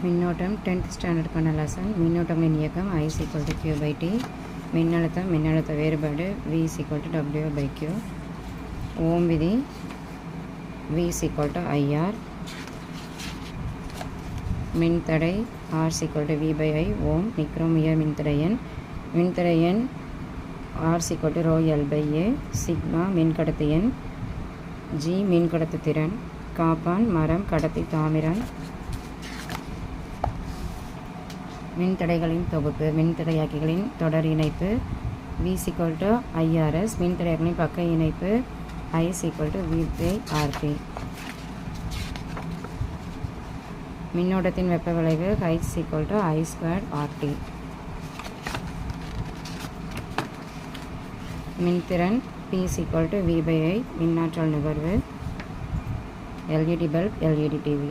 மின்னோட்டம் 10th ஸ்டாண்டர்டுக்கான lesson. மின்னோட்டங்களின் இயக்கம் I = Q/T. மின்னழுத்த வேறுபாடு V = W/Q. ஓம் விதி V = IR. மின்தடை R = V/I. ஓம் நிக்ரோமியர் மின்தடையன் R = ρL/A. சிக்மா மின்கடத்தியன் G மின்கடத்துதிறன். காப்பான் மரம் கடத்தி தாமிரம். மின்தடைகளின் தொகுப்பு. மின்தடையாக்கிகளின் தொடர் இணைப்பு V = IRS. மின்தடையாக்கிகளின் பக்க இணைப்பு I = V/RT. மின்னோட்டத்தின் வெப்ப விளைவு H = I²RT. மின்திறன் P = V/I. மின்னாற்றல் நுகர்வு LED பல்ப் LED TV.